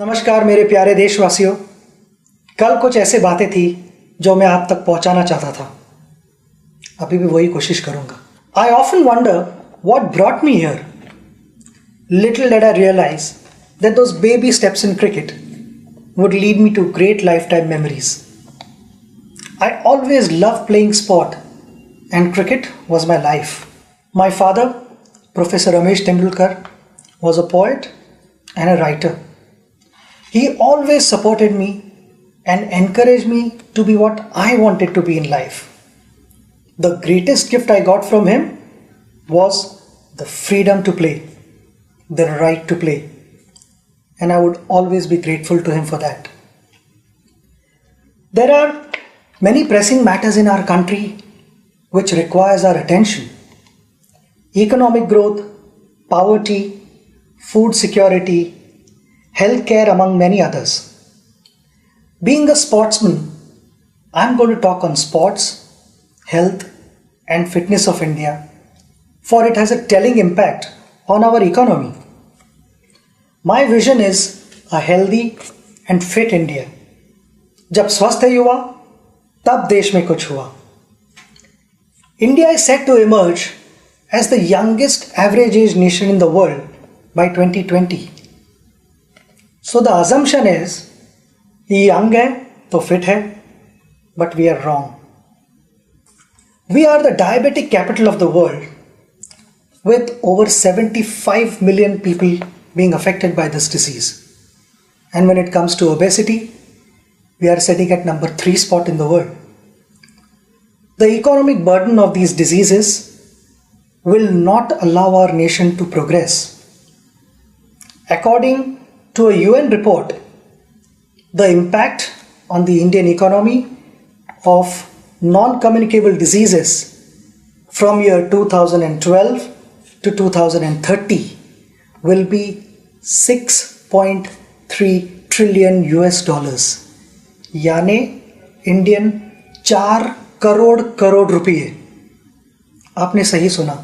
नमस्कार मेरे प्यारे देशवासियों। कल कुछ ऐसे बातें थी जो मैं आप तक पहुंचाना चाहता था। अभी भी वही कोशिश करूंगा। I often wonder what brought me here. Little did I realise that those baby steps in cricket would lead me to great lifetime memories. I always loved playing sport and cricket was my life. My father, Professor Sachin Tendulkar, was a poet and a writer. He always supported me and encouraged me to be what I wanted to be in life. The greatest gift I got from him was the freedom to play, the right to play. And I would always be grateful to him for that. There are many pressing matters in our country which requires our attention. Economic growth, poverty, food security, healthcare, among many others. Being a sportsman, I'm going to talk on sports, health and fitness of India, for it has a telling impact on our economy. My vision is a healthy and fit India. जब स्वस्थ युवा तब देश में कुछ हुआ. India is set to emerge as the youngest average age nation in the world by 2020. So the assumption is ये young है तो fit है, but we are wrong. We are the diabetic capital of the world with over 75 million people being affected by this disease. And when it comes to obesity, we are sitting at number 3 spot in the world. The economic burden of these diseases will not allow our nation to progress. According to a UN report, the impact on the Indian economy of non-communicable diseases from year 2012 to 2030 will be 6.3 trillion US dollars. यानी Indian 4 crore रुपये. आपने सही सुना,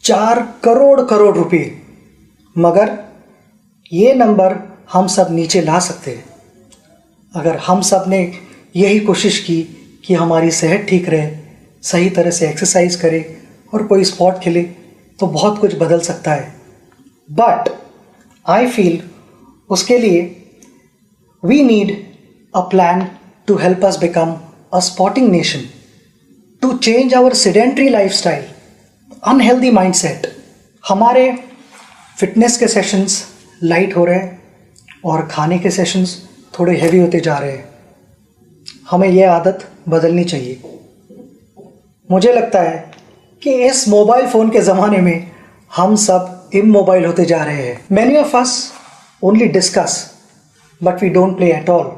4 करोड़ रुपये. मगर ये number हम सब नीचे ला सकते हैं अगर हम सब ने यही कोशिश की कि हमारी सेहत ठीक रहे, सही तरह से एक्सरसाइज करें और कोई स्पोर्ट खेले, तो बहुत कुछ बदल सकता है. बट I feel उसके लिए we need a plan to help us become a sporting nation, to change our sedentary lifestyle, unhealthy mindset. हमारे फिटनेस के सेशंस लाइट हो रहे हैं और खाने के सेशंस थोड़े हैवी होते जा रहे हैं. हमें यह आदत बदलनी चाहिए. मुझे लगता है कि इस मोबाइल फ़ोन के ज़माने में हम सब immobile होते जा रहे हैं. Many of us only discuss, but we don't play at all.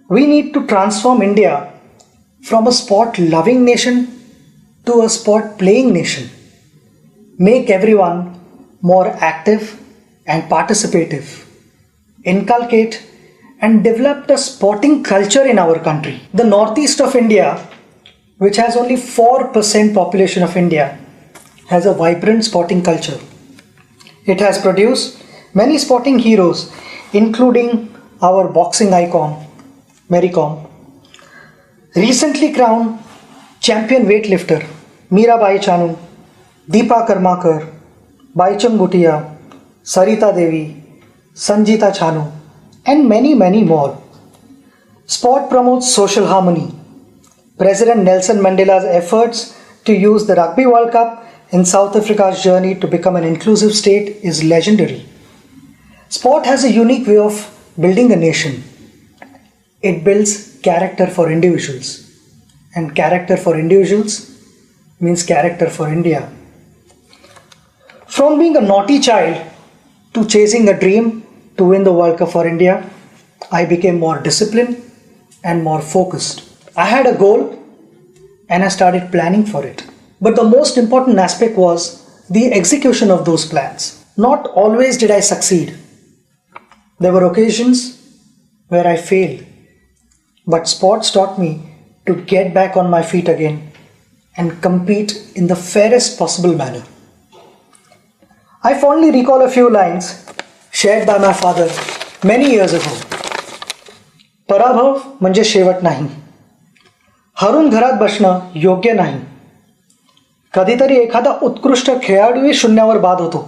We need to transform India from a sport-loving nation to a sport-playing nation. Make everyone more active and participative. Inculcate and develop a sporting culture in our country. The northeast of India, which has only 4% population of India, has a vibrant sporting culture. It has produced many sporting heroes, including our boxing icon, Mary Kom. Recently crowned champion weightlifter, Mirabai Chanu, Deepa Karmakar, Baichung Bhutia, Sarita Devi, Sanjita Chanu, and many more. Sport promotes social harmony. President Nelson Mandela's efforts to use the Rugby World Cup in South Africa's journey to become an inclusive state is legendary. Sport has a unique way of building a nation. It builds character for individuals, and character for individuals means character for India. From being a naughty child to chasing a dream to win the World Cup for India, I became more disciplined and more focused. I had a goal and I started planning for it. But the most important aspect was the execution of those plans. Not always did I succeed. There were occasions where I failed. But sports taught me to get back on my feet again and compete in the fairest possible manner. I fondly recall a few lines shared by my father many years ago. पराभव म्हणजे शेवट नाही. हरून घरात बसणं योग्य नाही. कधीतरी एखादा उत्कृष्ट खेळाडूही शून्यावर बाद होतो,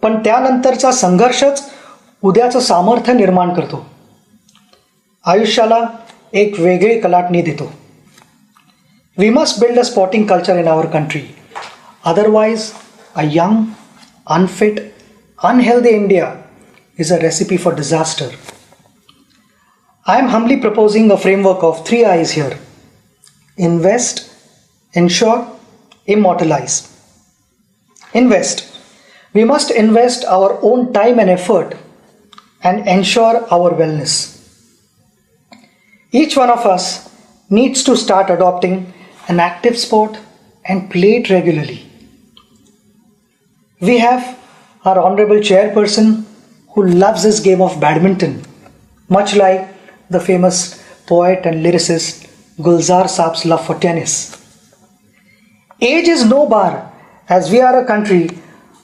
पण त्यानंतरचा संघर्षच उद्याचं सामर्थ्य निर्माण करतो. आयुष्याला एक वेगळी कलाटणी देतो. We must build a sporting culture in our country. Otherwise, a young, unfit, unhealthy India is a recipe for disaster. I am humbly proposing a framework of 3 I's here. Invest, ensure, immortalize. Invest. We must invest our own time and effort and ensure our wellness. Each one of us needs to start adopting an active sport and play it regularly. We have our honorable chairperson who loves his game of badminton, much like the famous poet and lyricist Gulzar Saab's love for tennis. Age is no bar, as we are a country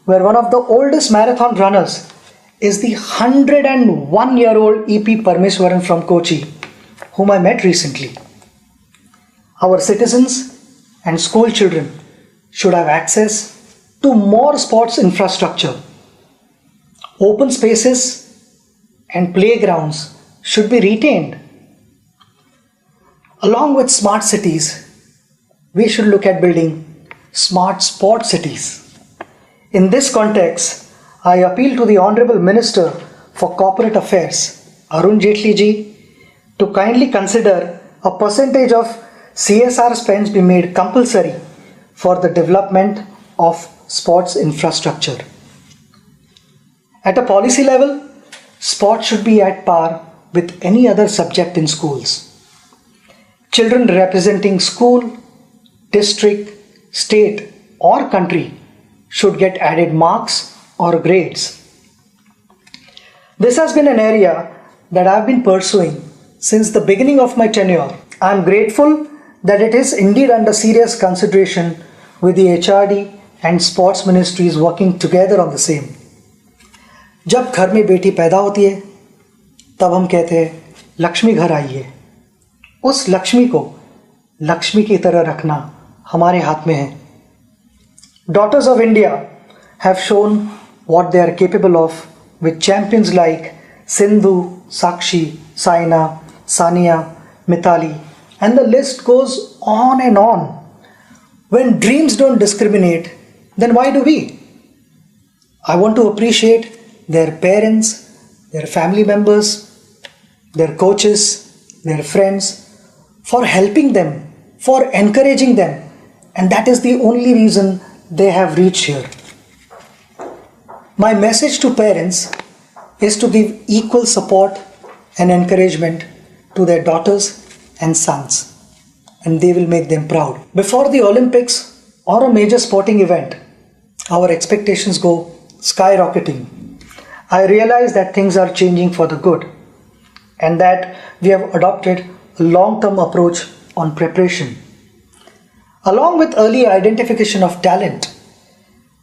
where one of the oldest marathon runners is the 101-year-old EP Parmeswaran from Kochi, whom I met recently. Our citizens and school children should have access to more sports infrastructure. Open spaces and playgrounds should be retained. Along with smart cities, we should look at building smart sport cities. In this context, I appeal to the Honorable Minister for Corporate Affairs, Arun Jaitley ji, to kindly consider a percentage of CSR spends be made compulsory for the development of sports infrastructure. At a policy level, sport should be at par with any other subject in schools. Children representing school, district, state or country should get added marks or grades. This has been an area that I have been pursuing since the beginning of my tenure. I am grateful that it is indeed under serious consideration with the HRD and sports ministries working together on the same. जब घर में बेटी पैदा होती है तब हम कहते हैं लक्ष्मी घर आई है. उस लक्ष्मी को लक्ष्मी की तरह रखना हमारे हाथ में है. Daughters of India have shown what they are capable of with champions like Sindhu, Sakshi, Saina, Sania, Mithali, and the list goes on and on. When dreams don't discriminate, then why do we? I want to appreciate their parents, their family members, their coaches, their friends for helping them, for encouraging them, and that is the only reason they have reached here. My message to parents is to give equal support and encouragement to their daughters and sons, and they will make them proud. Before the Olympics or a major sporting event, our expectations go skyrocketing. I realize that things are changing for the good and that we have adopted a long-term approach on preparation. Along with early identification of talent,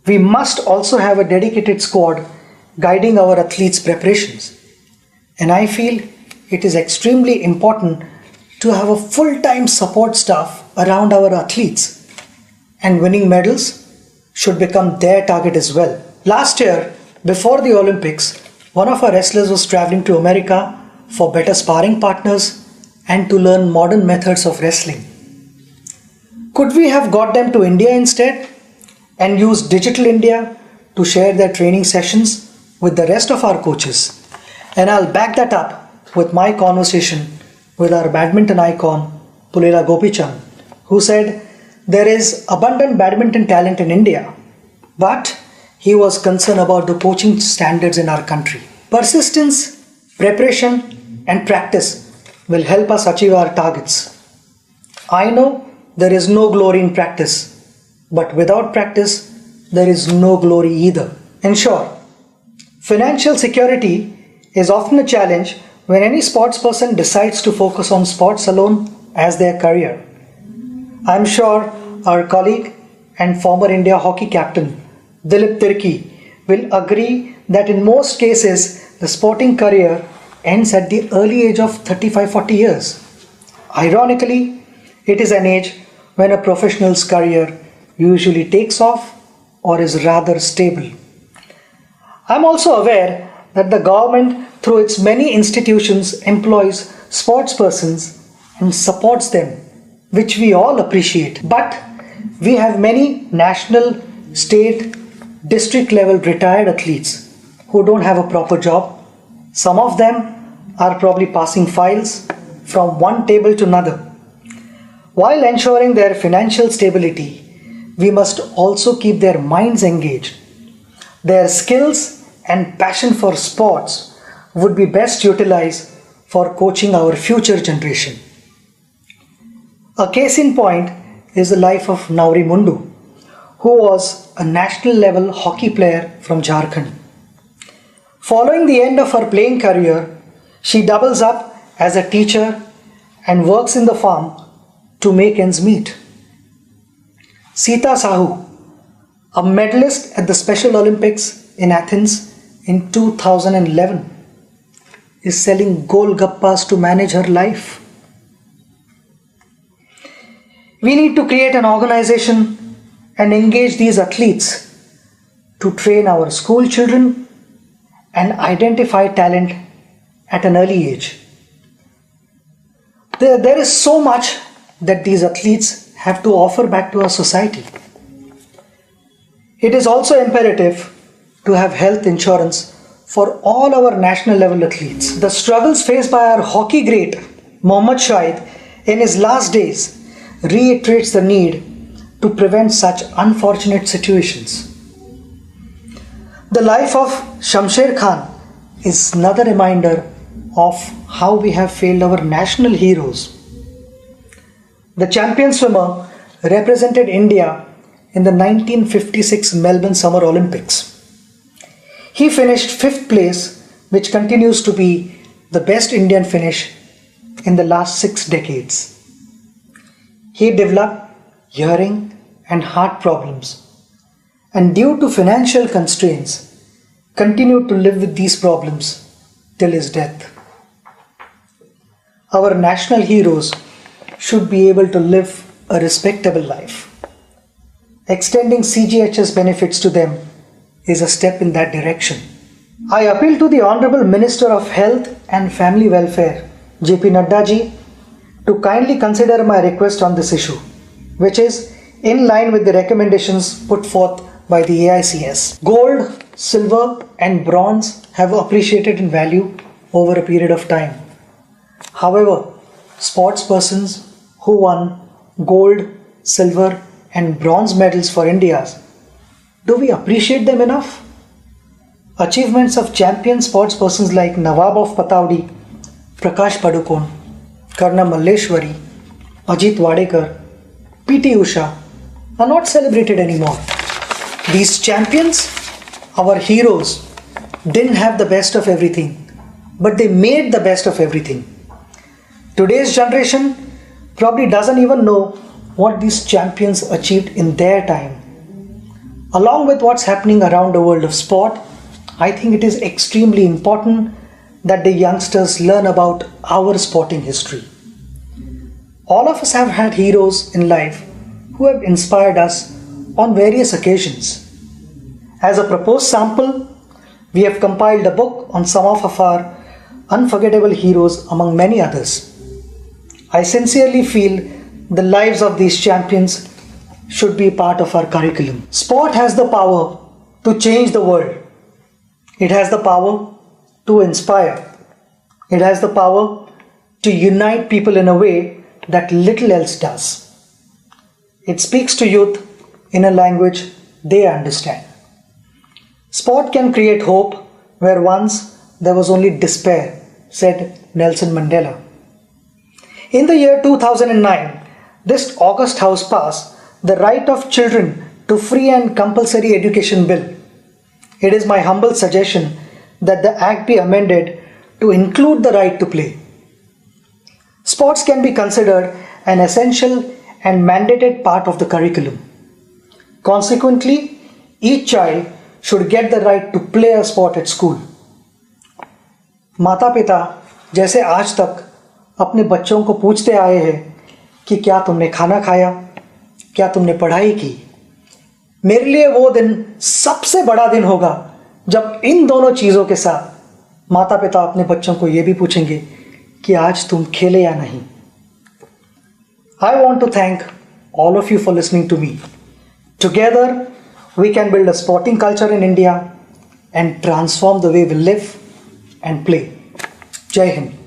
we must also have a dedicated squad guiding our athletes' preparations. And I feel it is extremely important to have a full-time support staff around our athletes, and winning medals should become their target as well. Last year, before the Olympics, one of our wrestlers was traveling to America for better sparring partners and to learn modern methods of wrestling. Could we have got them to India instead and used Digital India to share their training sessions with the rest of our coaches? And I'll back that up with my conversation with our badminton icon, Pulela Gopichand, who said there is abundant badminton talent in India, but he was concerned about the coaching standards in our country. Persistence, preparation, and practice will help us achieve our targets. I know there is no glory in practice, but without practice, there is no glory either. In short, financial security is often a challenge when any sports person decides to focus on sports alone as their career. I am sure our colleague and former India hockey captain Dilip Tirki will agree that in most cases, the sporting career ends at the early age of 35-40 years. Ironically, it is an age when a professional's career usually takes off or is rather stable. I'm also aware that the government, through its many institutions, employs sportspersons and supports them, which we all appreciate. But we have many national, state, district level retired athletes who don't have a proper job. Some of them are probably passing files from one table to another. While ensuring their financial stability, we must also keep their minds engaged. Their skills and passion for sports would be best utilized for coaching our future generation. A case in point is the life of Nauri Mundu, who was a national level hockey player from Jharkhand. Following the end of her playing career, she doubles up as a teacher and works in the farm to make ends meet. Sita Sahu, a medalist at the Special Olympics in Athens in 2011, is selling golgappas to manage her life. We need to create an organization and engage these athletes to train our school children and identify talent at an early age. There is so much that these athletes have to offer back to our society. It is also imperative to have health insurance for all our national level athletes. The struggles faced by our hockey great Mohammad Shahid in his last days reiterates the need to prevent such unfortunate situations. The life of Shamsher Khan is another reminder of how we have failed our national heroes. The champion swimmer represented India in the 1956 Melbourne Summer Olympics. He finished 5th place, which continues to be the best Indian finish in the last 6 decades. He developed hearing and heart problems, and due to financial constraints, continued to live with these problems till his death. Our national heroes should be able to live a respectable life. Extending CGHS benefits to them is a step in that direction. I appeal to the Honorable Minister of Health and Family Welfare, JP Nadda ji, to kindly consider my request on this issue, which is in line with the recommendations put forth by the AICS. Gold, silver and bronze have appreciated in value over a period of time. However, sportspersons who won gold, silver and bronze medals for India, do we appreciate them enough? Achievements of champion sportspersons like Nawab of Pataudi, Prakash Padukone, Karna Malleshwari, Ajit Wadekar, PT Usha are not celebrated anymore. These champions, our heroes, didn't have the best of everything, but they made the best of everything. Today's generation probably doesn't even know what these champions achieved in their time. Along with what's happening around the world of sport, I think it is extremely important that the youngsters learn about our sporting history. All of us have had heroes in life who have inspired us on various occasions. As a proposed sample, we have compiled a book on some of our unforgettable heroes among many others. I sincerely feel the lives of these champions should be part of our curriculum. Sport has the power to change the world. It has the power to inspire. It has the power to unite people in a way that little else does. It speaks to youth in a language they understand. Sport can create hope where once there was only despair, said Nelson Mandela. In the year 2009, this August House passed the Right of Children to Free and Compulsory Education Bill. It is my humble suggestion that the Act be amended to include the right to play. Sports can be considered an essential and mandated part of the curriculum. Consequently, each child should get the right to play a sport at school. माता पिता जैसे आज तक अपने बच्चों को पूछते आए हैं कि क्या तुमने खाना खाया, क्या तुमने पढ़ाई की, मेरे लिए वो दिन सबसे बड़ा दिन होगा जब इन दोनों चीज़ों के साथ माता पिता अपने बच्चों को ये भी पूछेंगे कि आज तुम खेले या नहीं. I want to thank all of you for listening to me. Together, we can build a sporting culture in India and transform the way we live and play. Jai Hind.